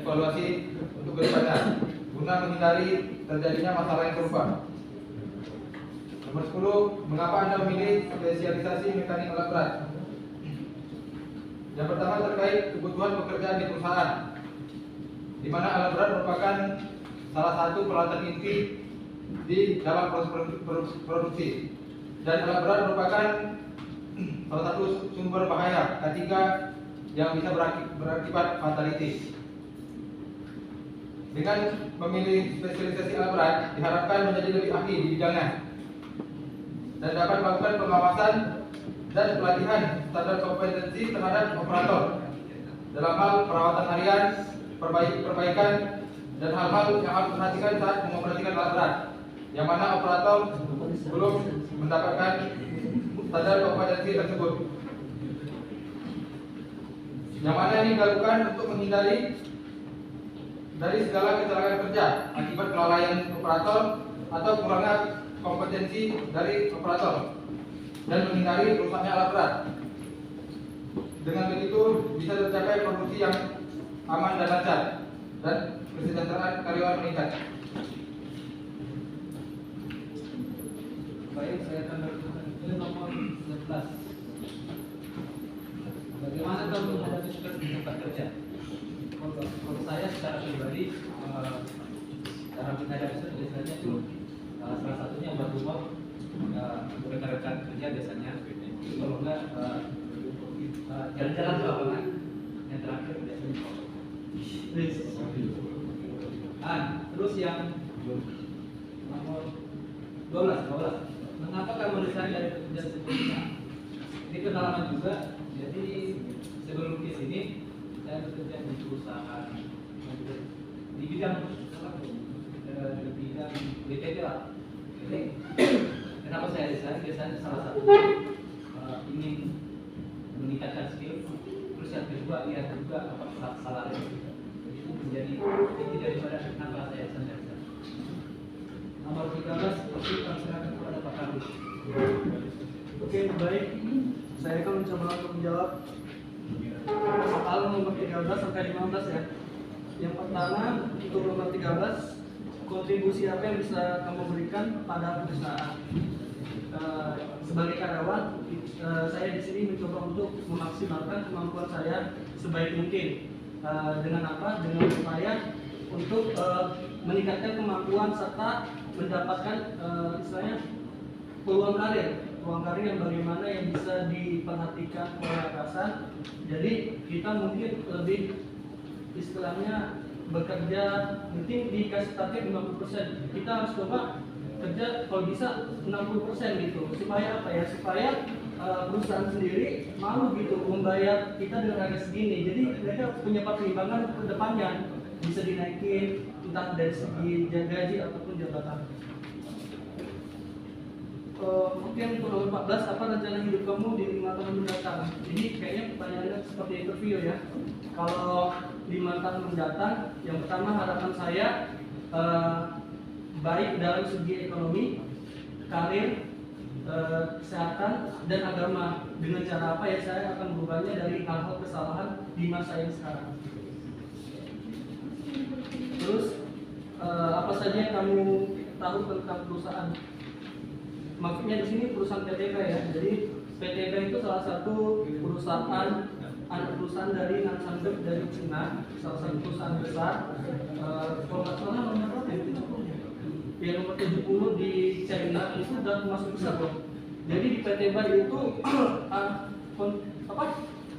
evaluasi untuk kedepannya guna menghindari terjadinya masalah yang serupa. Nomor 10, mengapa Anda memilih spesialisasi mekanik alat berat? Yang pertama terkait kebutuhan pekerjaan di perusahaan, di mana alat berat merupakan salah satu peralatan inti di dalam proses produksi, dan alat berat merupakan salah satu sumber bahaya K3 yang bisa berakibat fatality. Dengan memilih spesialisasi alat berat, diharapkan menjadi lebih ahli di bidangnya dan dapat melakukan pengawasan dan pelatihan standar kompetensi terhadap operator dalam hal perawatan harian, perbaikan, dan hal-hal yang harus diperhatikan saat mengoperasikan alat berat, yang mana operator belum mendapatkan standar kompetensi tersebut. Yang mana ini dilakukan untuk menghindari dari segala kecelakaan kerja akibat kelalaian operator atau kurangnya kompetensi dari operator dan menghindari rusaknya alat berat. Dengan begitu bisa tercapai produksi yang aman dan lancar dan kesejahteraan karyawan meningkat. Baik, saya akan lakukan ke nomor 11. Bagaimana kalau menghadapi stres di tempat kerja? Kalau saya secara pribadi, cara menghadapi stres biasanya itu salah satunya buat rumah rekan-rekan kerja biasanya. Kalau enggak jalan-jalan ke lapangan. Yang terakhir biasanya terus yang nomor 12. Mengapa kamu resign dari pekerjaan sebelumnya? Ini pengalaman juga. Jadi sebelum ke sini saya bekerja di perusahaan di bidang BTP lah. Jadi kenapa saya resign? Biasanya salah satu ingin meningkatkan skill. Terus yang kedua lihat juga apakah salary itu menjadi inti daripada kenapa saya resign. Nomor 13, pasti kami serahkan kepada Pak Kami. Oke, baik. Saya akan mencoba untuk menjawab soal nomor 13 sampai 15 ya. Yang pertama, untuk nomor 13, kontribusi apa yang bisa kamu berikan pada perusahaan? Sebagai karyawan, saya di sini mencoba untuk memaksimalkan kemampuan saya sebaik mungkin. Dengan apa? Dengan upaya untuk meningkatkan kemampuan serta mendapatkan istilahnya peluang karir yang bagaimana yang bisa diperhatikan oleh atasan. Jadi kita mungkin lebih istilahnya bekerja mungkin dikasih target 50%, kita harus coba kerja kalau bisa 60% gitu, supaya apa ya, supaya perusahaan sendiri mau gitu membayar kita dengan harga segini. Jadi mereka punya pertimbangan ke depannya, bisa dinaikin entah dari segi gaji ataupun jabatan. Mungkin untuk nomor 14, apa rencana hidup kamu di 5 tahun mendatang? Ini kayaknya pertanyaannya seperti interview ya. Kalau 5 tahun mendatang, yang pertama harapan saya baik dalam segi ekonomi, karir, kesehatan, dan agama. Dengan cara apa ya, saya akan berubahnya dari hal-hal kesalahan di masa yang sekarang. Terus apa saja yang kamu tahu tentang perusahaan? Maksudnya di sini perusahaan PTB ya. Jadi PTB itu salah satu perusahaan anak perusahaan dari Nansangdek dari Cina, salah satu perusahaan besar. Kalau nggak salah nomor berapa ya? Yang nomor 70 di China itu sudah termasuk besar loh. Jadi di PTB itu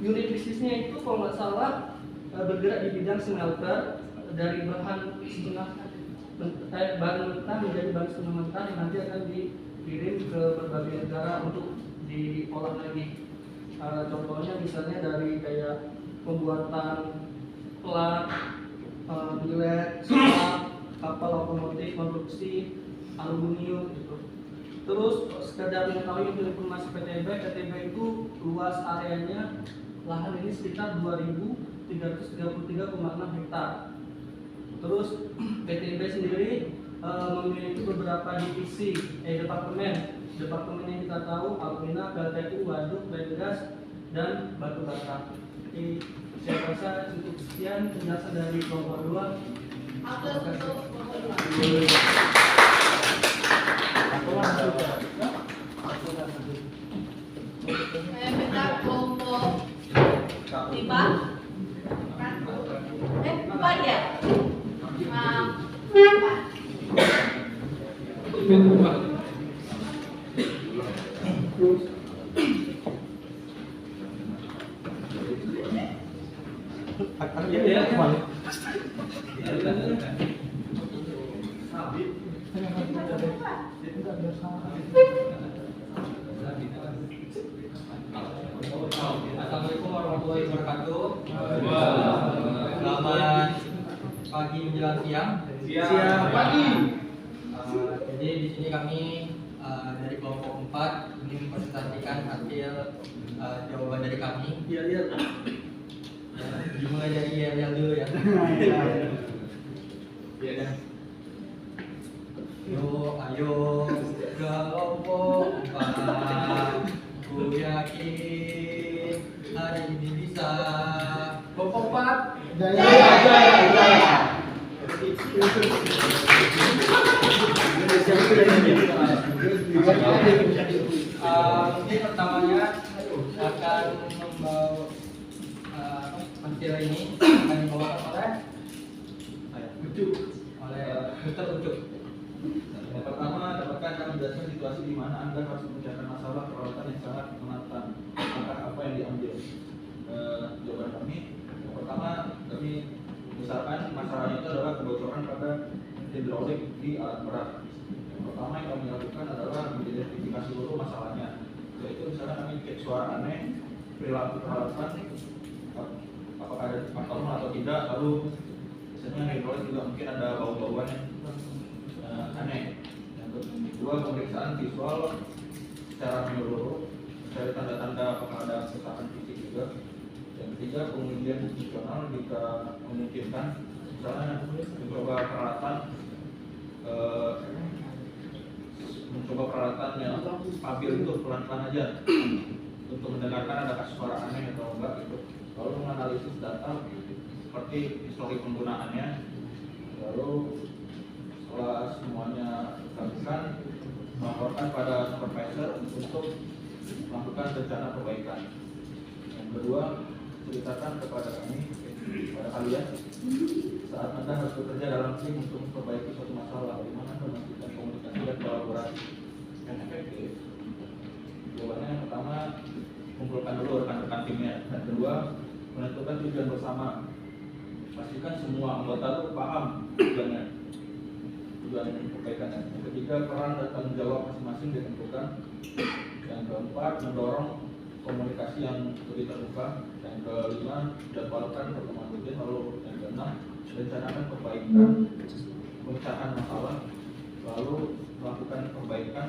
unit bisnisnya itu kalau nggak salah bergerak di bidang smelter, dari bahan mentah menjadi bahan setengah mentah yang nanti akan dikirim ke berbagai negara untuk diolah lagi. Contohnya misalnya dari kayak pembuatan plat, bilek, kapal otomotif, konstruksi, aluminium gitu. Terus sekedar mengetahui informasi PTB itu luas areanya lahan ini sekitar 2.333,6 hektar. Terus PTB sendiri memiliki beberapa divisi, departemen yang kita tahu: alumina, PLTU, waduk, biogas, dan batu bata. Saya rasa cukup sekian penjelasan dari kelompok 2. Aplaus untuk kelompok 2. Saya minta kelompok 5. 4 ya? 4. Assalamualaikum warahmatullahi wabarakatuh. Selamat pagi menjelang siang. Siang pagi. Jadi di sini kami dari kelompok 4 ingin mempresentasikan hasil jawaban dari kami. Iya. Dimulai dari yang dulu ya. Ayo kelompok 4, ku yakin hari ini bisa. Kelompok 4 Jaya. Mungkin pertamanya akan membawa hasil ini akan dibawakan oleh Dr. Ucup. Yang pertama, dapatkah Anda menjelaskan situasi di mana Anda harus memecahkan masalah peralatan yang sangat menantang? Maka apa yang diambil? Jawaban kami, yang pertama, kami misalkan masalahnya itu adalah kebocoran pada hidrolik di alat berat. Yang pertama yang kami lakukan adalah mengidentifikasi dulu masalahnya, yaitu misalkan kami cek suara aneh, perilaku peralatan, apakah ada faktor atau tidak, lalu biasanya hidrolik juga mungkin ada bau-bauan yang aneh. Yang kedua, pemeriksaan visual secara menyeluruh, mencari tanda-tanda apakah ada kerusakan fisik juga. Yang ketiga, pengujian fungsional jika memungkinkan, misalnya mencoba peralatan yang stabil itu pelan-pelan aja untuk mendengarkan ada suara aneh atau enggak gitu. Lalu menganalisis data seperti histori penggunaannya, lalu setelah semuanya dilakukan, melaporkan pada supervisor untuk melakukan rencana perbaikan. Yang kedua, ceritakan kepada kami, kepada kalian, saat Anda harus bekerja dalam tim untuk memperbaiki suatu masalah, bagaimana memastikan komunikasi dan kolaborasi yang efektif. Jawabannya yang pertama, kumpulkan dulu rekan-rekan timnya. Dan kedua, menentukan tujuan bersama. Pastikan semua anggota itu paham tujuan perbaikannya. Yang ketiga, peran dan tanggung jawab masing-masing ditentukan. Yang keempat, mendorong komunikasi yang lebih terbuka. Yang kelima, jadwalkan pertemuan rutin. Lalu yang keenam, rencanakan perbaikan, pemecahan masalah, lalu melakukan perbaikan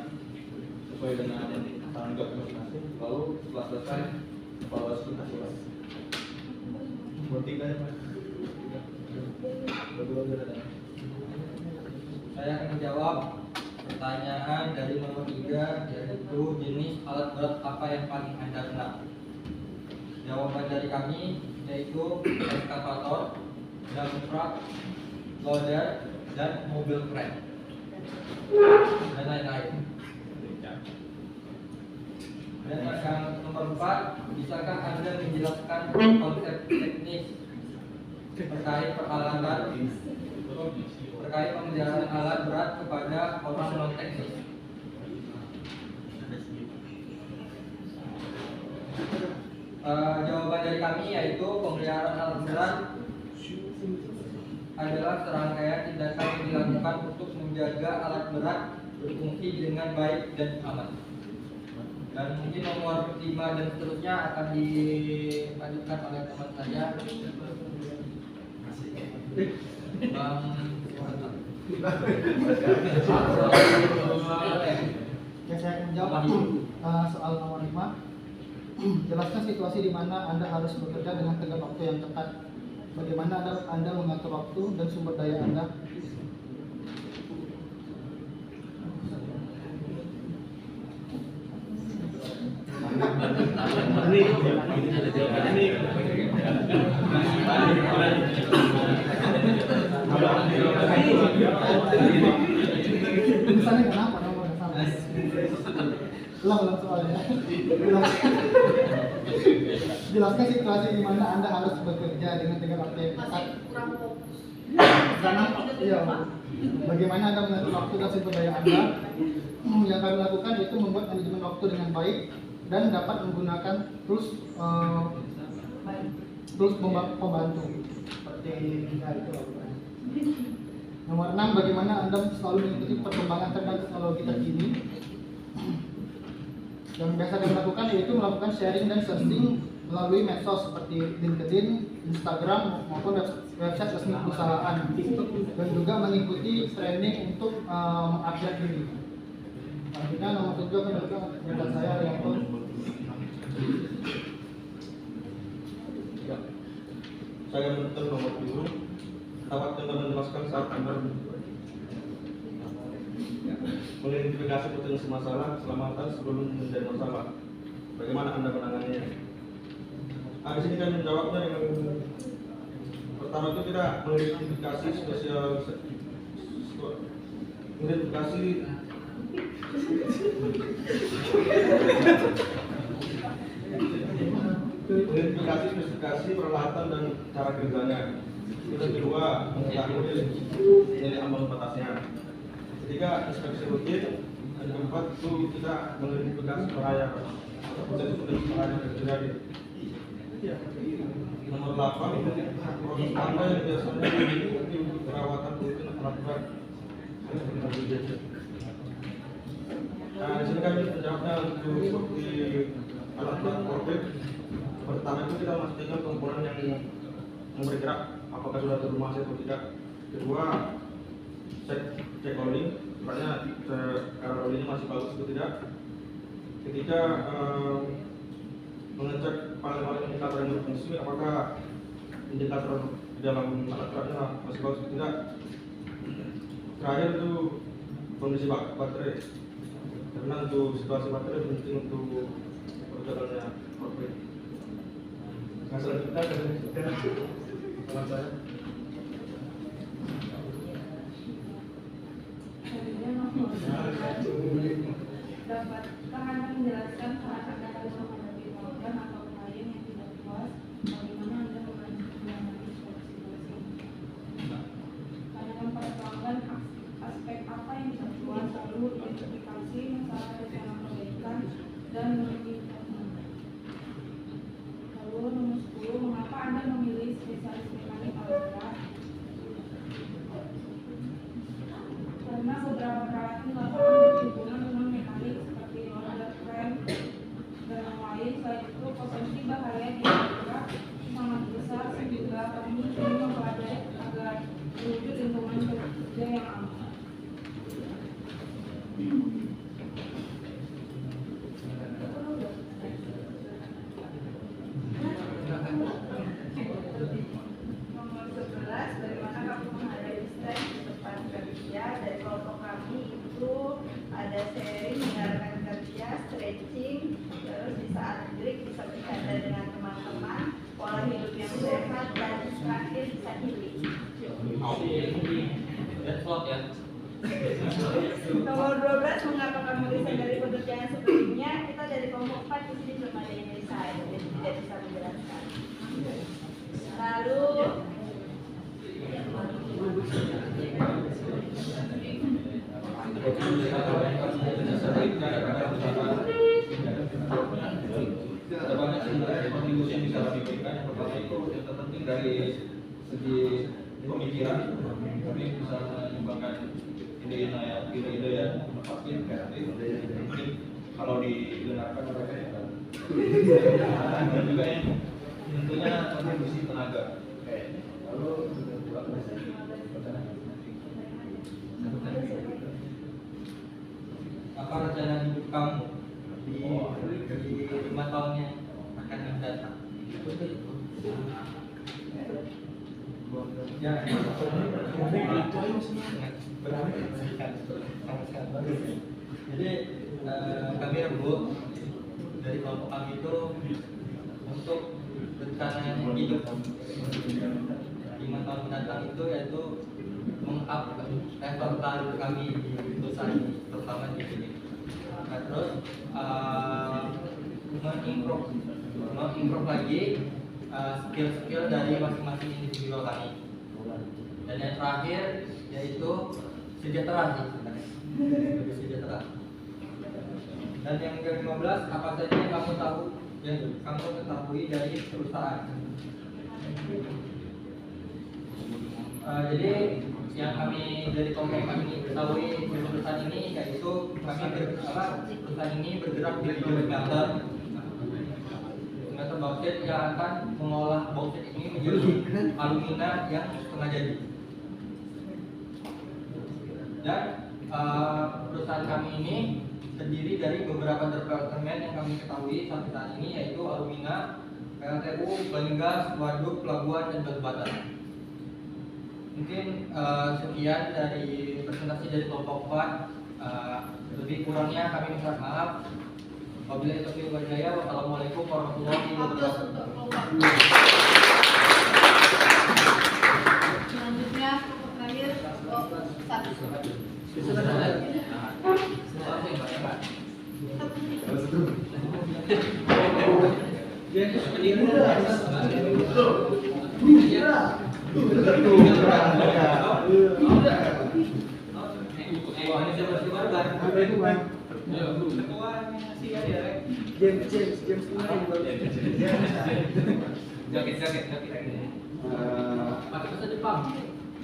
sesuai dengan tanggung jawab masing-masing. Lalu setelah selesai, evaluasi hasilnya. Bertiga ya, Mas. Saya akan menjawab pertanyaan dari nomor 3, yaitu jenis alat berat apa yang paling Anda kenal. Jawaban dari kami yaitu ekskavator, dump truck, loader, dan mobil kren, dan lain-lain. Dan yang nomor 4, bisakah Anda menjelaskan konsep teknis terkait pemeliharaan alat berat kepada orang non teknis? Jawaban dari kami yaitu pemeliharaan alat berat adalah serangkaian tindakan yang dilakukan untuk menjaga alat berat berfungsi dengan baik dan aman. Dan mungkin nomor 5 dan seterusnya akan dilanjutkan oleh teman saya, Bang. Ya, saya akan menjawab soal nomor 5. Jelaskan situasi di mana Anda harus bekerja dengan tenggat waktu yang ketat. Bagaimana Anda mengatur waktu dan sumber daya Anda? Ini Misalnya kenapa nomornya sama? Ulang soalnya. Jelaskan situasi di mana Anda harus bekerja dengan tenggat waktu yang ketat. Masih kurang fokus. Karena iya, bagaimana Anda mengatur waktu dan sumber daya Anda. Yang kami lakukan itu membuat manajemen waktu dengan baik dan dapat menggunakan tools pembantu seperti itu. Nomor 6, bagaimana Anda selalu mengikuti perkembangan tren dan teknologi terkini. Yang biasa kami lakukan yaitu melakukan sharing dan searching melalui medsos seperti LinkedIn, Instagram maupun website resmi perusahaan, dan juga mengikuti training untuk update diri. Artinya nomor 7 akan dilakukan kepada saya yaitu Saya menuntut nomor 7, dapat Anda menjelaskan saat Anda mengidentifikasi potensi masalah keselamatan sebelum menjadi masalah. Bagaimana Anda menanganinya? Di sini kami menjawabnya dengan pertama itu tidak mengidentifikasi spesifikasi peralatan dan cara kerjanya. Yang kedua, mengetahui nilai ambang batasnya. Ketiga, inspeksi rutin. Dan keempat itu kita mengidentifikasi bahaya atau potensi bahaya yang terjadi. Nomor 8, proses tanda yang biasanya diikuti untuk perawatan rutin alat berat. Di sini kami menjawabnya untuk seperti alat berat korbit. Pertama itu kita memastikan komponen yang bergerak apakah sudah terlumasi atau tidak. Kedua, cek rolling, makanya rollingnya masih bagus atau tidak. Ketiga, mengecek panel-panel indikator yang berfungsi, apakah indikator di dalam alat beratnya masih bagus atau tidak. Terakhir itu kondisi baterai, karena untuk situasi baterai penting untuk perjalanannya korbit. Nah, selanjutnya teman saya. Dapatkah Anda menjelaskan saat Anda harus menghadapi korban atau klien yang tidak puas, bagaimana Anda menangani situasi? Tanyakan pada pelanggan aspek apa yang tidak puas, lalu identifikasi masalah rencana perbaikan dan meningkatkan. Lalu nomor 10, mengapa Anda memilih spesialis mekanik alat berat? Karena beberapa peralatan lapangan berhubungan dengan mekanik seperti roda rem dan yang lain. Selain itu, potensi bahaya di alat berat sangat besar sehingga kami ingin mempelajari agar terwujud lingkungan kerja yang aman. Nomor 11, bagaimana kamu menghadapi stres di tempat kerja? Dari kelompok kami itu ada sharing, mendengarkan kerja, stretching, terus di saat break bisa bercanda dengan teman-teman, pola hidup yang sehat, dan terakhir bisa healing. Nomor 12, mengapa kamu resign dari pekerjaan sebelumnya? Kita dari kelompok 4 di sini belum ada yang resign, jadi tidak bisa menjelaskan. Lalu ada banyak sebenarnya kontribusi yang bisa kami berikan. Yang pertama itu yang terpenting dari segi pemikiran, kami bisa menyumbangkan ide-ide yang inovatif, kreatif, mungkin kalau didengarkan mereka ya. Dan juga yang tentunya kontribusi tenaga. Lalu Apa rencana hidup kamu di 5 tahun yang akan datang? Ya, jadi kami rembuh dari kelompok kami itu untuk rencana hidup 5 tahun mendatang itu yaitu meng-up level karir kami di perusahaan ini, terutama di sini. Nah, terus mengimprove lagi skill-skill dari masing-masing individual kami. Dan yang terakhir yaitu sejahtera sih sebenarnya. Lebih sejahtera. Dan yang ke-15, apa saja yang kamu tahu yang kamu ketahui dari perusahaan? Jadi yang kami dari komplek kami ketahui di perusahaan ini yaitu perusahaan ini bergerak di bidang smelter bauksit yang akan mengolah bauksit ini menjadi alumina yang setengah jadi. Dan perusahaan kami ini terdiri dari beberapa departemen yang kami ketahui sampai saat ini yaitu alumina, PLTU, Balingas, waduk, pelabuhan, dan batu bata. Mungkin sekian dari presentasi dari kelompok 4. Lebih kurangnya kami minta maaf. Wabillahi taufiq wal hidayah. Wassalamualaikum warahmatullahi Aplaus wabarakatuh. untuk kelompok. Selanjutnya kelompok terakhir kelompok 1.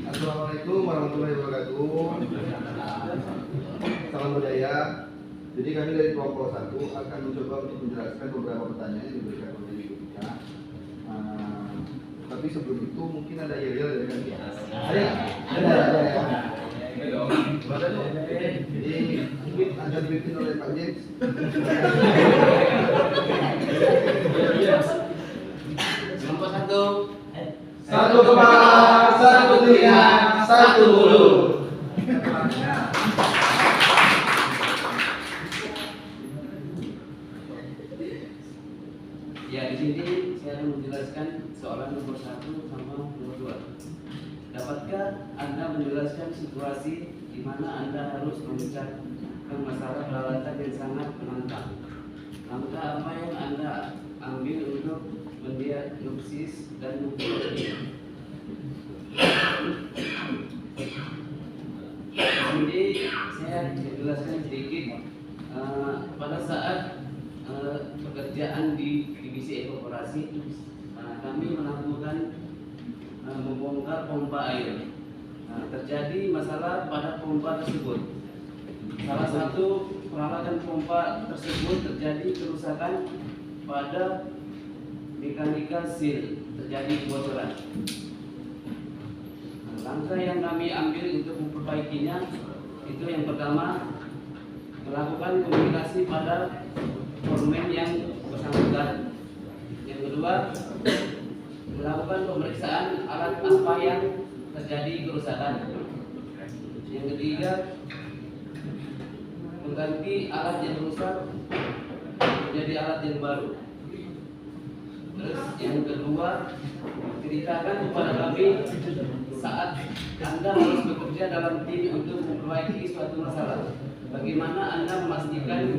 Assalamualaikum warahmatullahi wabarakatuh. Salam budaya. Jadi kami dari kelompok 1 akan mencoba untuk menjelaskan beberapa pertanyaan yang diberikan oleh Ibu Ika. Tapi sebelum itu mungkin ada yel-yel dari kami. Ada. Jadi mungkin akan dipimpin oleh Pak James. Kelompok 1. Satu kepala, satu telinga, satu mulut. Ya, di sini saya akan menjelaskan soalan nomor 1 sama nomor 2. Dapatkah Anda menjelaskan situasi di mana Anda harus memecahkan masalah peralatan yang sangat menantang? Langkah apa yang Anda ambil untuk mendiagnosis dan memperbaiki? Jadi saya jelaskan sedikit. Pada saat pekerjaan di divisi evaporasi, kami melakukan membongkar pompa air. Terjadi masalah pada pompa tersebut. Salah satu peralatan pompa tersebut terjadi kerusakan pada mekanika seal, terjadi kebocoran. Langkah yang kami ambil untuk memperbaikinya itu yang pertama, melakukan komunikasi pada foreman yang bersangkutan. Yang kedua, melakukan pemeriksaan alat apa yang terjadi kerusakan. Yang ketiga, mengganti alat yang rusak menjadi alat yang baru. Terus yang kedua, ceritakan kepada kami saat Anda harus bekerja dalam tim untuk memperbaiki suatu masalah. Bagaimana Anda memastikan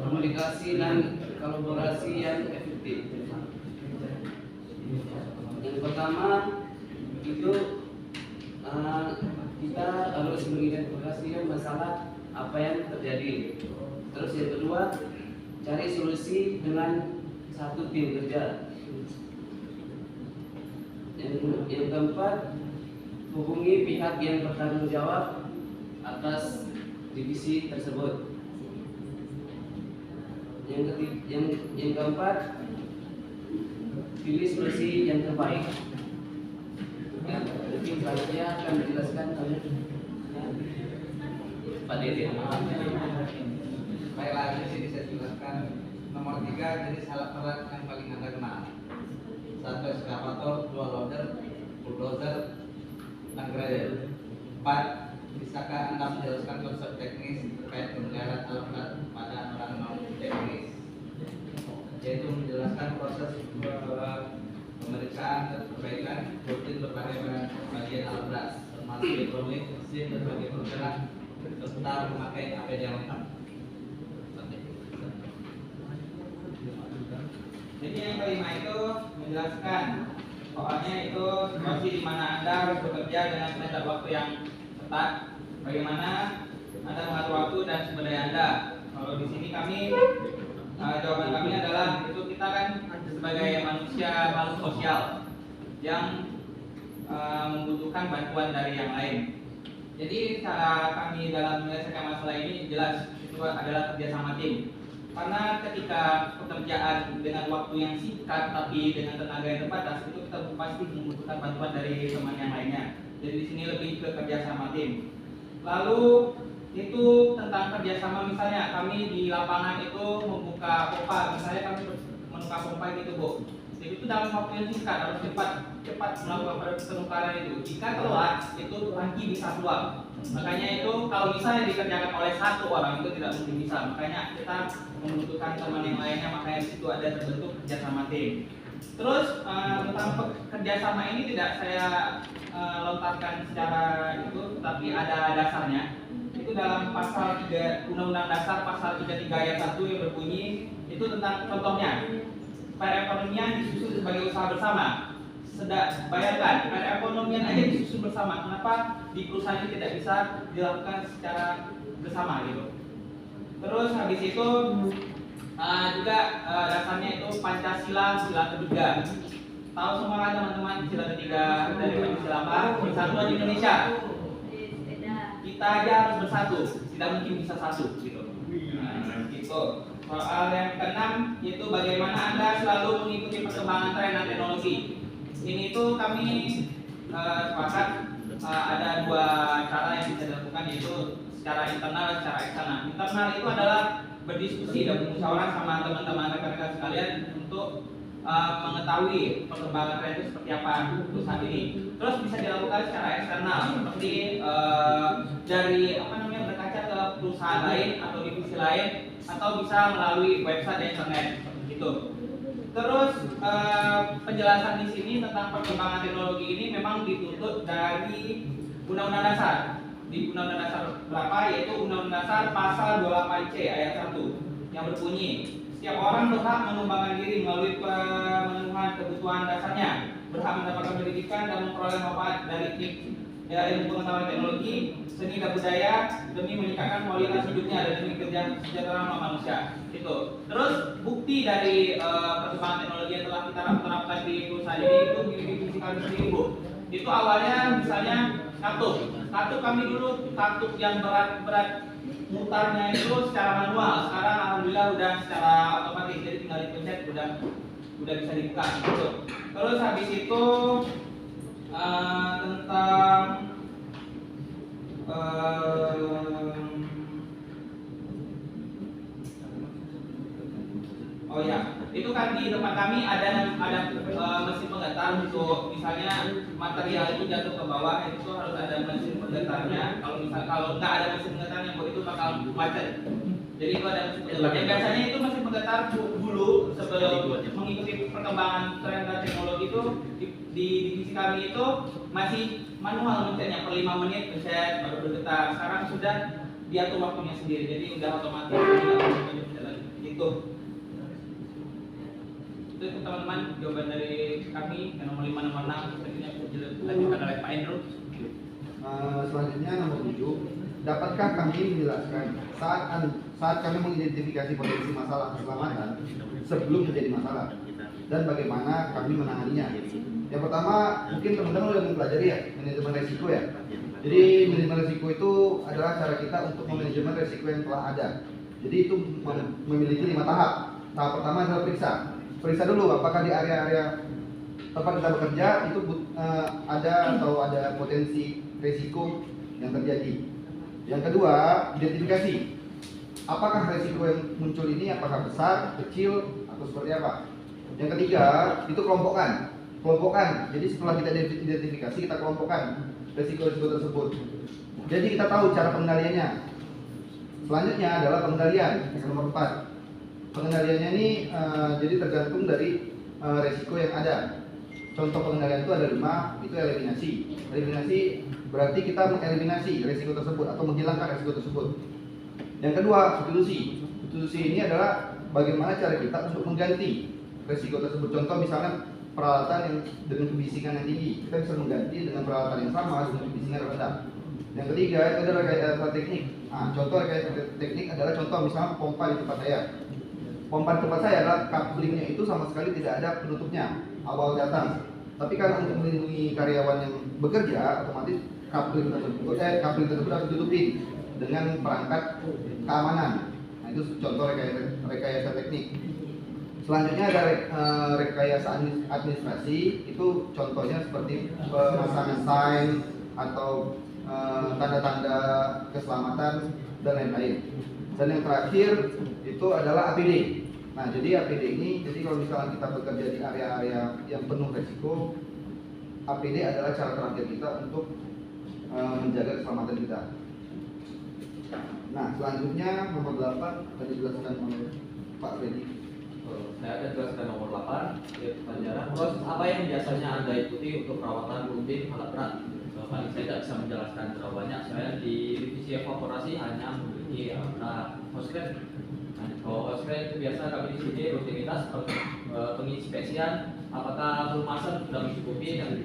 komunikasi dan kolaborasi yang efektif? Yang pertama itu kita harus mengidentifikasi masalah apa yang terjadi. Terus yang kedua, cari solusi dengan satu tim kerja. Yang keempat, hubungi pihak yang bertanggung jawab atas divisi tersebut. Yang keempat, pilih solusi yang terbaik. Mungkin selanjutnya akan dijelaskan oleh Pak Dede. Baiklah, di sini saya jelaskan. Nomor 3 jenis alat berat yang paling Anda kenal. 1 ekskavator, 2 loader, bulldozer, dan grader. 4. Bisakah Anda menjelaskan konsep teknis terkait pemeliharaan alat berat pada orang non teknis? Yaitu menjelaskan proses atas termasuk ekonomi, mesin, berbagai penggerak serta memakai APD yang lengkap. Jadi yang kelima itu menjelaskan soalnya itu situasi di mana Anda harus bekerja dengan tenggat waktu yang ketat. Bagaimana Anda mengatur waktu dan sumber daya Anda. Kalau di sini kami jawaban kami adalah itu kita kan sebagai manusia makhluk sosial yang membutuhkan bantuan dari yang lain. Jadi cara kami dalam menyelesaikan masalah ini jelas itu adalah kerjasama tim. Karena ketika pekerjaan dengan waktu yang singkat tapi dengan tenaga yang terbatas itu kita pasti membutuhkan bantuan dari teman yang lainnya. Jadi di sini lebih ke kerjasama tim. Lalu itu tentang kerjasama, misalnya kami di lapangan itu membuka pompa, misalnya kami membuka pompa gitu Bu. Jadi itu dalam waktu yang singkat harus cepat melakukan penukaran itu. Jika telat itu tangki bisa keluar. Makanya itu kalau misalnya dikerjakan oleh satu orang itu tidak mungkin bisa. Makanya kita membutuhkan teman yang lainnya, makanya di situ ada terbentuk kerjasama tim. Terus tentang kerjasama ini tidak saya lontarkan secara itu, tapi ada dasarnya. Itu dalam pasal 3 Undang-Undang Dasar pasal 33 ayat 1 yang berbunyi itu tentang contohnya perekonomian disusun sebagai usaha bersama. Bayangkan perekonomian aja disusun bersama, kenapa di perusahaan ini tidak bisa dilakukan secara bersama gitu. Terus habis itu juga dasarnya itu Pancasila sila ketiga. Tahu semua kan teman-teman sila ketiga dari Pancasila apa? Persatuan Indonesia. Kita aja harus bersatu, tidak mungkin bisa satu gitu. Gitu. Soal yang keenam itu bagaimana Anda selalu mengikuti perkembangan tren dan teknologi. Ini itu kami sepakat ada dua cara yang bisa dilakukan, yaitu secara internal dan secara eksternal. Internal itu adalah berdiskusi dan bermusyawarah sama teman-teman rekan-rekan sekalian untuk mengetahui perkembangan tren itu seperti apa untuk saat ini. Terus bisa dilakukan secara eksternal seperti dari berkaca ke perusahaan lain atau divisi lain, atau bisa melalui website dan internet gitu. Terus penjelasan di sini tentang perkembangan teknologi ini memang dituntut dari Undang-Undang Dasar. Di Undang-Undang Dasar berapa? Yaitu Undang-Undang Dasar pasal 28C ayat 1 yang berbunyi setiap orang berhak mengembangkan diri melalui pemenuhan kebutuhan dasarnya, berhak mendapatkan pendidikan dan memperoleh manfaat dari ilmu pengetahuan teknologi, seni dan budaya demi meningkatkan kualitas hidupnya dan demi kesejahteraan manusia. Itu. Terus bukti dari perkembangan teknologi yang telah kita terapkan di perusahaan ini itu di divisi kami sendiri Bu. Itu awalnya misalnya kartu kami dulu kartu yang berat mutarnya itu secara manual. Sekarang alhamdulillah udah secara otomatis, jadi tinggal dipencet udah bisa dibuka gitu. Terus habis itu tentang oh ya, itu kan di tempat kami ada mesin penggetar untuk misalnya material itu jatuh ke bawah, itu harus ada mesin penggetarnya. Kalau nggak ada mesin penggetarnya, itu bakal macet. Jadi itu ada mesin penggetar. Biasanya itu mesin penggetar dulu sebelum mengikuti perkembangan tren dan teknologi itu di divisi kami itu masih manual mencetnya per 5 menit pencet baru bergetar. Sekarang sudah diatur waktunya sendiri, jadi udah otomatis gitu. Itu teman-teman jawaban dari kami yang nomor 5 nomor 6 selanjutnya dilanjutkan oleh Pak Andrew. Selanjutnya nomor 7, dapatkah kami menjelaskan saat kami mengidentifikasi potensi masalah keselamatan sebelum menjadi masalah dan bagaimana kami menanganinya? Yang pertama, mungkin teman-teman sudah mempelajari ya manajemen resiko ya. Jadi manajemen resiko itu adalah cara kita untuk memanajemen resiko yang telah ada. Jadi itu memiliki 5 tahap. Tahap pertama adalah periksa dulu apakah di area-area tempat kita bekerja itu ada atau ada potensi resiko yang terjadi. Yang kedua, identifikasi apakah resiko yang muncul ini apakah besar, kecil, atau seperti apa. Yang ketiga, itu kelompokkan. Jadi setelah kita identifikasi, kita kelompokkan resiko-resiko tersebut. Jadi kita tahu cara pengendaliannya. Selanjutnya adalah pengendalian, yang nomor 4. Pengendaliannya ini jadi tergantung dari resiko yang ada. contoh pengendalian itu ada 5, itu eliminasi. Eliminasi berarti kita mengeliminasi resiko tersebut atau menghilangkan resiko tersebut. Yang kedua, substitusi. Substitusi ini adalah bagaimana cara kita untuk mengganti resiko tersebut. Contoh misalnya peralatan yang dengan kebisingan yang tinggi, kita bisa mengganti dengan peralatan yang sama dengan kebisingan yang rendah. Yang ketiga itu adalah rekayasa teknik. Nah, contoh rekayasa teknik adalah contoh misalnya pompa di tempat saya. Pompa di tempat saya adalah couplingnya itu sama sekali tidak ada penutupnya awal datang. Tapi karena untuk melindungi karyawan yang bekerja, otomatis coupling tersebut harus ditutupi dengan perangkat keamanan. Nah, itu contoh rekayasa teknik. Selanjutnya ada rekayasa administrasi, itu contohnya seperti pemasangan sign atau tanda-tanda keselamatan dan lain-lain. Dan yang terakhir itu adalah APD. Nah, jadi APD ini, jadi kalau misalnya kita bekerja di area-area yang penuh resiko, APD adalah cara terakhir kita untuk menjaga keselamatan kita. Nah, selanjutnya nomor 8 tadi dijelaskan oleh Pak Freddy. Saya akan jelaskan nomor 8, yaitu pelajaran proses apa yang biasanya Anda ikuti untuk perawatan rutin alat berat. Paling saya tidak bisa menjelaskan terlalu banyak. Saya di divisi evaporasi hanya memiliki hostcraft. Kalau hostcraft itu biasa kami di sini rutinitas penginspeksian apakah pelumasan sudah mencukupi dan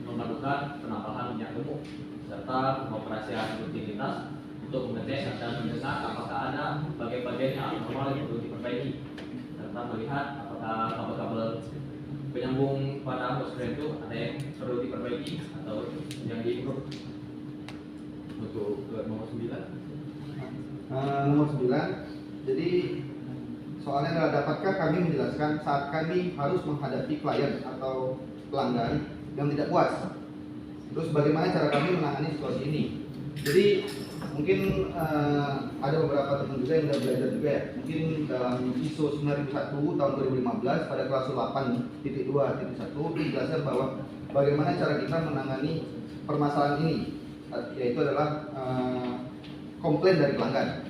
memerlukan penambahan minyak gemuk serta pengoperasian rutinitas untuk mengecek dan mendengar apakah ada bagian-bagian yang abnormal yang perlu diperbaiki serta melihat apakah kabel-kabel penyambung pada hostcraft itu ada yang perlu diperbaiki atau yang diimprove. Untuk nomor 9. Nomor 9. Jadi soalnya adalah dapatkah kami menjelaskan saat kami harus menghadapi klien atau pelanggan yang tidak puas. Terus bagaimana cara kami menangani situasi ini. Jadi mungkin ada beberapa teman juga yang sudah belajar juga ya. Mungkin dalam ISO 9001 tahun 2015 pada kelas 8.2.1 dijelaskan bahwa bagaimana cara kita menangani permasalahan ini, yaitu adalah komplain dari pelanggan.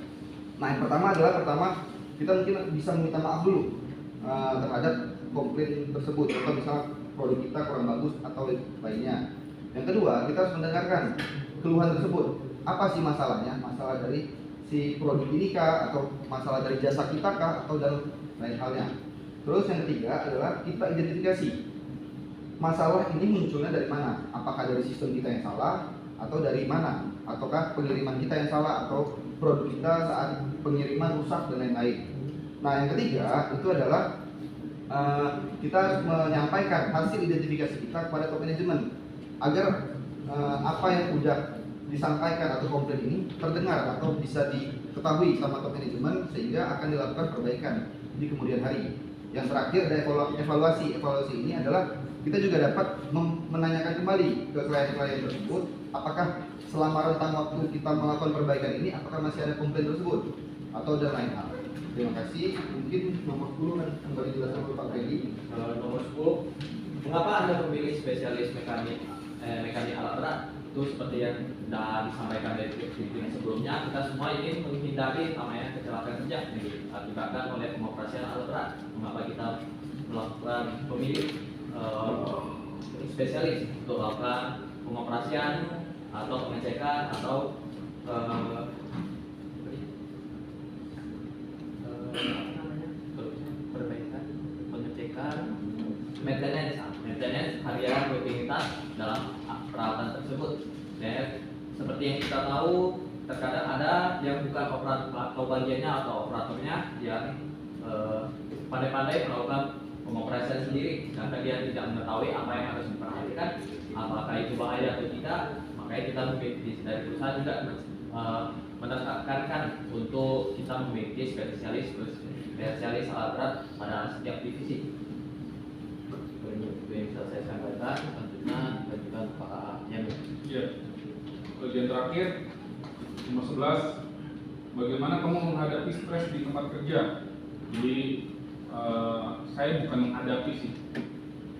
Nah, yang pertama adalah kita mungkin bisa meminta maaf dulu terhadap komplain tersebut, atau misalnya produk kita kurang bagus atau lainnya. Yang kedua, kita harus mendengarkan keluhan tersebut. Apa sih masalahnya? Masalah dari si produk ini kah, atau masalah dari jasa kita kah, atau dan lain halnya. Terus yang ketiga adalah kita identifikasi masalah ini munculnya dari mana. Apakah dari sistem kita yang salah, atau dari mana? Ataukah pengiriman kita yang salah, atau produk kita saat pengiriman rusak dan lain-lain. Nah, yang ketiga itu adalah kita menyampaikan hasil identifikasi kita kepada top manajemen agar apa yang sudah disampaikan atau komplain ini terdengar atau bisa diketahui sama top manajemen sehingga akan dilakukan perbaikan di kemudian hari. Yang terakhir ada evaluasi. Evaluasi ini adalah kita juga dapat menanyakan kembali ke klien-klien tersebut apakah selama rentang waktu kita melakukan perbaikan ini apakah masih ada komplain tersebut atau dan lain hal. Terima kasih. Mungkin nomor 10 kan kembali dijelaskan oleh Pak Freddy. Nomor 10, mengapa Anda memilih spesialis mekanik alat berat? Itu seperti yang sudah disampaikan dari video sebelumnya, kita semua ingin menghindari namanya kecelakaan kerja yang diakibatkan oleh pengoperasian alat berat. Mengapa kita melakukan pemilih spesialis untuk melakukan pengoperasian atau pengecekan atau perbaikan, pengecekan, maintenance harian rutinitas dalam peralatan tersebut. Dan seperti yang kita tahu, terkadang ada yang bukan operator atau bagiannya atau operatornya yang pandai-pandai melakukan pengoperasian sendiri, karena dia tidak mengetahui apa yang harus diperhatikan, apakah itu bahaya atau tidak. Makanya kita dari perusahaan juga menekankan untuk kita memiliki spesialis alat berat pada setiap divisi. Itu yang bisa saya sampaikan. Selanjutnya lanjutkan Pak Yamin. Ya, bagian terakhir nomor 11, bagaimana kamu menghadapi stres di tempat kerja? Jadi saya bukan menghadapi sih,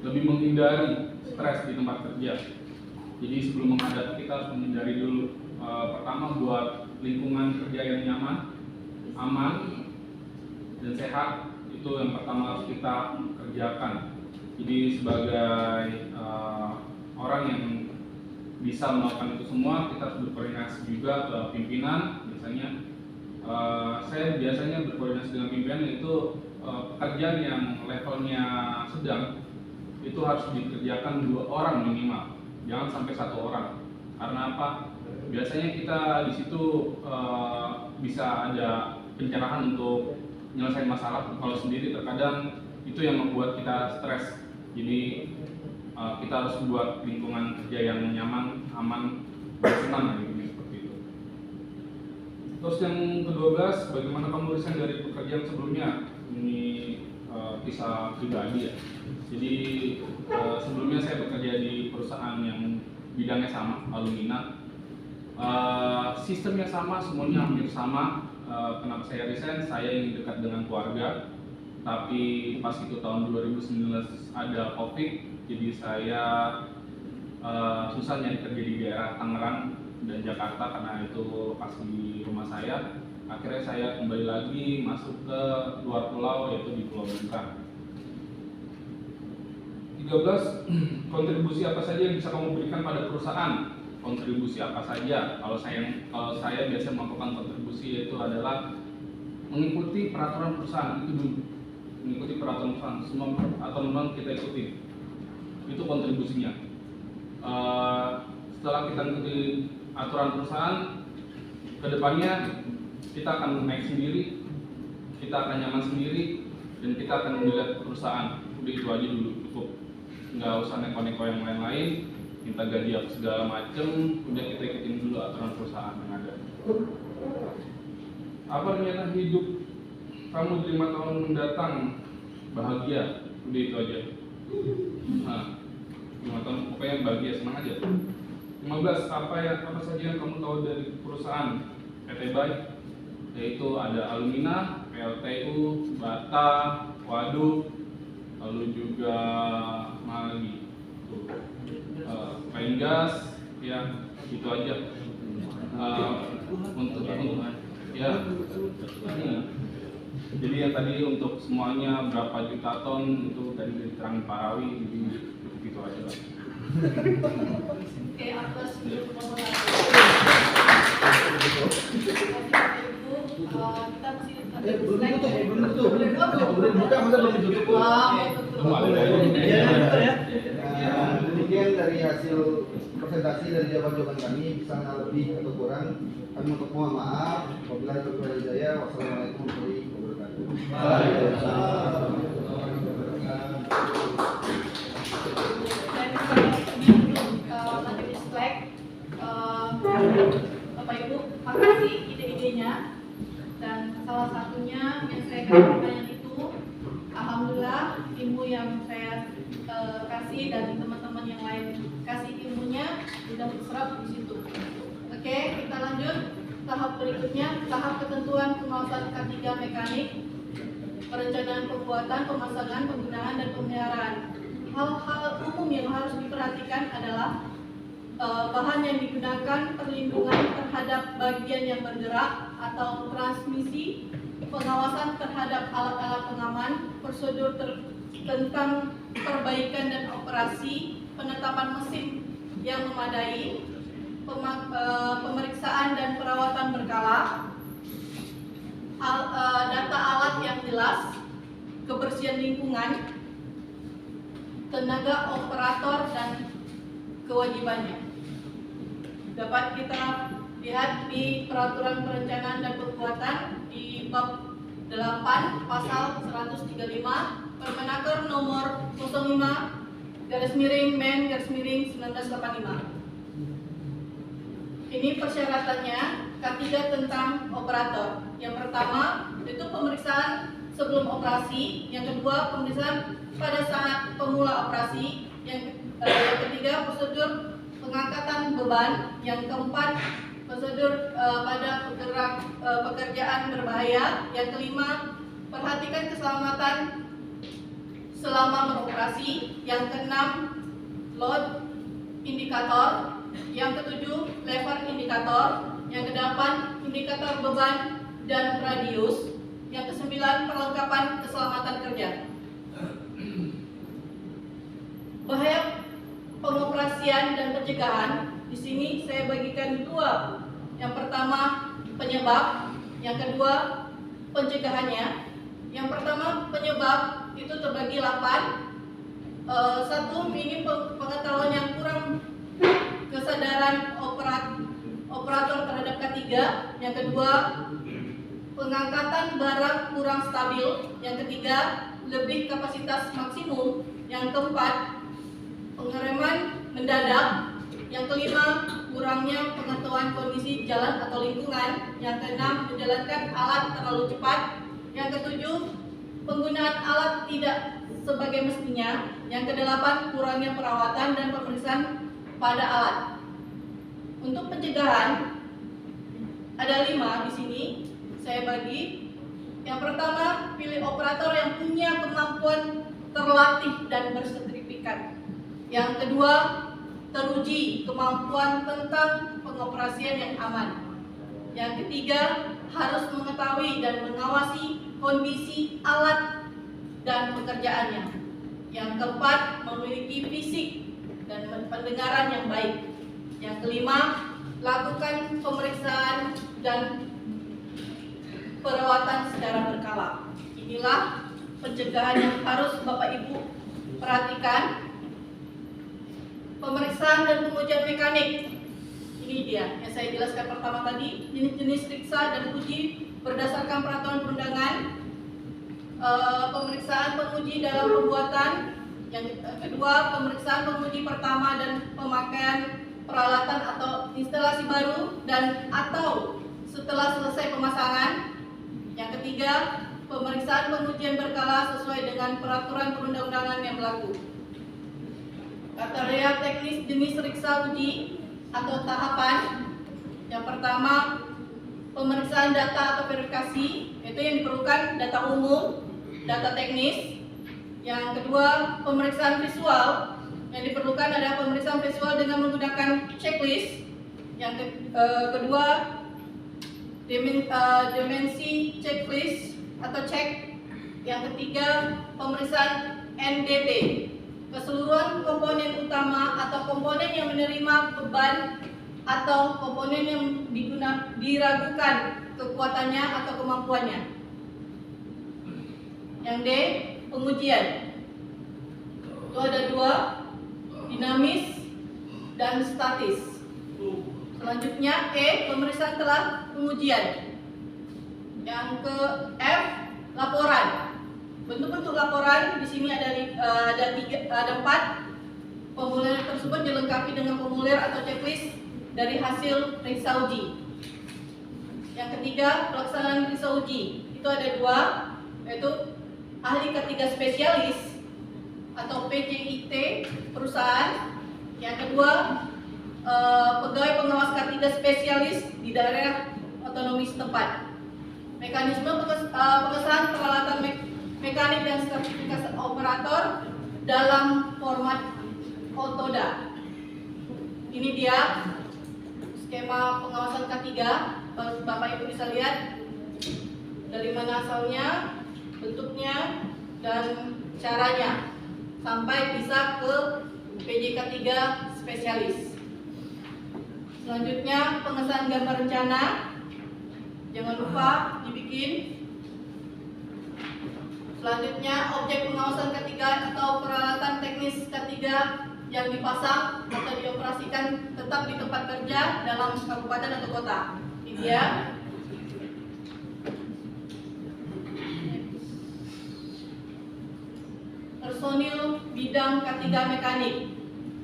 lebih menghindari stres di tempat kerja. Jadi sebelum menghadapi kita harus menghindari dulu. Pertama, buat lingkungan kerja yang nyaman, aman, dan sehat. Itu yang pertama harus kita kerjakan. Jadi sebagai orang yang bisa melakukan itu semua, kita harus berkoordinasi juga ke pimpinan. Biasanya saya biasanya berkoordinasi dengan pimpinan, yaitu pekerjaan yang levelnya sedang itu harus dikerjakan 2 orang minimal, jangan sampai 1 orang. Karena apa? Biasanya kita di situ bisa ada pencerahan untuk menyelesaikan masalah. Kalau sendiri terkadang itu yang membuat kita stres. Jadi kita harus buat lingkungan kerja yang nyaman, aman, dan senang gitu, seperti itu. Terus yang ke-12, bagaimana kamu resign dari pekerjaan sebelumnya? Ini kisah pribadi ya. Jadi sebelumnya saya bekerja di perusahaan yang bidangnya sama, Alumina. Sistemnya sama, semuanya hampir sama. Kenapa saya resign? Saya ingin dekat dengan keluarga. Tapi pas itu tahun 2019 ada COVID, jadi saya susah nyari kerja di daerah Tangerang dan Jakarta karena itu lokasi di rumah saya. Akhirnya saya kembali lagi masuk ke luar pulau, yaitu di Pulau Bangka. 13. Kontribusi apa saja yang bisa kamu berikan pada perusahaan? Kontribusi apa saja? Kalau saya biasa melakukan kontribusi yaitu adalah mengikuti peraturan perusahaan, itu dulu. Mengikuti peraturan perusahaan, semua aturan kita ikuti. Itu kontribusinya. Setelah kita mengikuti aturan perusahaan, kedepannya kita akan naik sendiri, kita akan nyaman sendiri, dan kita akan melihat perusahaan. Udah itu aja dulu, cukup. Nggak usah neko-neko yang lain-lain, minta gaji apa segala macem, udah kita ikutin dulu aturan perusahaan yang ada. Apa rencana hidup kamu di 5 tahun mendatang? Bahagia, udah itu aja. Nah, 5 tahun pokoknya bahagia, senang aja. 15. Apa saja yang kamu tahu dari perusahaan PT Baik? Yaitu ada Alumina, PLTU, Bata, Waduk, lalu juga mana lagi? Main gas, ya itu aja. Untuk ya. Jadi yang tadi untuk semuanya berapa juta ton itu tadi diterangin Pak Rawi, jadi gitu aja lah. Oke, atas untuk nomor 1. Kita masih belum buka, masa belum ditutup? Demikian dari hasil presentasi dari jawaban-jawaban kami, bisa lebih atau kurang kami untuk mohon maaf. Wabillahi taufiq wal hidayah. Wassalamualaikum warahmatullahi wabarakatuh. Bapak Ibu, makasih ide-idenya, dan salah satunya yang saya katakan itu, alhamdulillah ilmu yang saya kasih dan teman-teman yang lain kasih ilmunya sudah terserap di situ. Oke, kita lanjut tahap berikutnya, tahap ketentuan pengawasan K3 mekanik, perencanaan pembuatan, pemasangan, penggunaan dan pemeliharaan. Hal-hal umum yang harus diperhatikan adalah bahan yang digunakan, perlindungan terhadap bagian yang bergerak atau transmisi, pengawasan terhadap alat-alat pengaman, prosedur tentang perbaikan dan operasi, penetapan mesin yang memadai, pemeriksaan dan perawatan berkala, data alat yang jelas, kebersihan lingkungan, tenaga operator dan kewajibannya. Dapat kita lihat di peraturan perencanaan dan pembuatan di bab 8 pasal 135 Permenaker nomor 05/Men/1985. Ini persyaratannya K3 tentang operator. Yang pertama itu pemeriksaan sebelum operasi, yang kedua pemeriksaan pada saat pemula operasi, yang ketiga prosedur pengangkatan beban, yang keempat prosedur pada pekerjaan berbahaya, yang kelima perhatikan keselamatan selama beroperasi, yang keenam load indikator, yang ketujuh lever indikator, yang kedelapan indikator beban dan radius, yang kesembilan perlengkapan keselamatan kerja. Bahaya pengoperasian dan pencegahan. Di sini saya bagikan dua. Yang pertama penyebab, yang kedua pencegahannya. Yang pertama penyebab itu terbagi 8. Satu, minim pengetahuan yang kurang kesadaran operator terhadap K3. Yang kedua, pengangkatan barang kurang stabil. Yang ketiga, lebih kapasitas maksimum. Yang keempat, pengereman mendadak. Yang kelima, kurangnya pengetahuan kondisi jalan atau lingkungan. Yang keenam, menjalankan alat terlalu cepat. Yang ketujuh, penggunaan alat tidak sebagai mestinya. Yang kedelapan, kurangnya perawatan dan pemeriksaan pada alat. Untuk pencegahan ada 5 di sini saya bagi. Yang pertama, pilih operator yang punya kemampuan terlatih dan bersertifikat. Yang kedua, teruji kemampuan tentang pengoperasian yang aman. Yang ketiga, harus mengetahui dan mengawasi kondisi alat dan pekerjaannya. Yang keempat, memiliki fisik dan pendengaran yang baik. Yang kelima, lakukan pemeriksaan dan perawatan secara berkala. Inilah pencegahan yang harus Bapak Ibu perhatikan. Pemeriksaan dan pengujian mekanik. Ini dia yang saya jelaskan pertama tadi, jenis-jenis periksa dan uji berdasarkan peraturan perundangan. Pemeriksaan penguji dalam pembuatan. Yang kedua, pemeriksaan penguji pertama dan pemakaian peralatan atau instalasi baru dan atau setelah selesai pemasangan. Yang ketiga, pemeriksaan pengujian berkala sesuai dengan peraturan perundang-undangan yang berlaku. Kriteria teknis jenis periksa uji atau tahapan. Yang pertama, pemeriksaan data atau verifikasi, itu yang diperlukan data umum, data teknis. Yang kedua, pemeriksaan visual. Yang diperlukan adalah pemeriksaan visual dengan menggunakan checklist. Yang kedua, dimensi checklist atau check. Yang ketiga, pemeriksaan NDT, keseluruhan komponen utama atau komponen yang menerima beban atau komponen yang diragukan kekuatannya atau kemampuannya. Yang D, pengujian. Itu ada 2, dinamis dan statis. Selanjutnya E, pemeriksaan telah pengujian. Yang ke F, laporan. Bentuk-bentuk laporan di sini ada 4. Formulir tersebut dilengkapi dengan formulir atau checklist dari hasil periksa uji. Yang ketiga, pelaksanaan periksa uji. Itu ada 2, yaitu ahli K3 spesialis atau PJIT perusahaan. Yang kedua, pegawai pengawas K3 spesialis di daerah otonomi setempat. Mekanisme pengesahan peralatan mekanik dan sertifikasi operator dalam format OTODA. Ini dia skema pengawasan K3. Bapak Ibu bisa lihat dari mana asalnya, bentuknya, dan caranya sampai bisa ke PJ K3 spesialis. Selanjutnya, pengesahan gambar rencana. Jangan lupa dibikin. Selanjutnya, objek pengawasan K3 atau peralatan teknis K3 yang dipasang atau dioperasikan tetap di tempat kerja dalam kabupaten atau kota. Ini dia. Personil bidang K3 mekanik,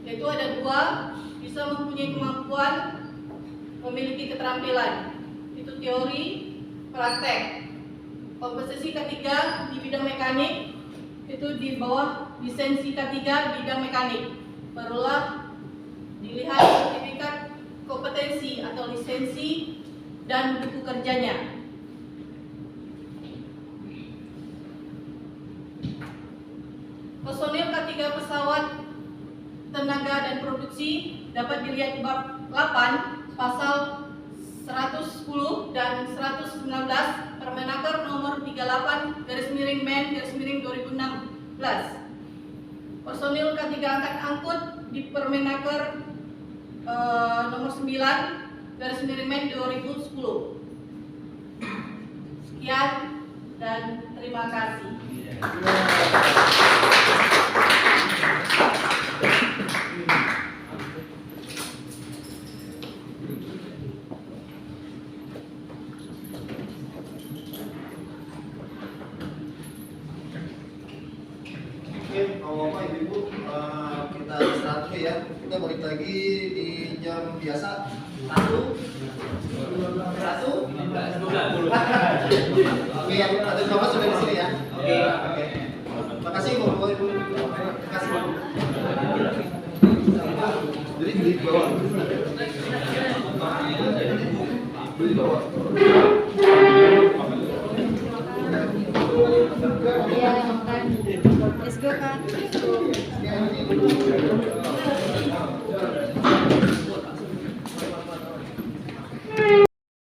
yaitu ada 2, bisa mempunyai kemampuan, memiliki keterampilan. Itu teori, praktek. Kompetensi K3 di bidang mekanik itu di bawah lisensi K3 bidang mekanik. Barulah dilihat sertifikat kompetensi atau lisensi dan buku kerjanya. Personil K3 pesawat tenaga dan produksi dapat dilihat di bab 8 pasal 110 dan 119 Permenaker nomor 38/Men/2016. personil K3 angkat angkut di Permenaker nomor 9/2010. Sekian dan terima kasih. Oke, Bapak Ibu, kita istirahat dulu ya. Kita balik lagi di jam biasa. 1, 12. Oke, ada Bapak sudah di sini ya. Oke. Oke. Makasih Bapak Ibu. Makasih. Jadi beli di bawah. Beli di bawah. Ya, makan. Let's go, Kak.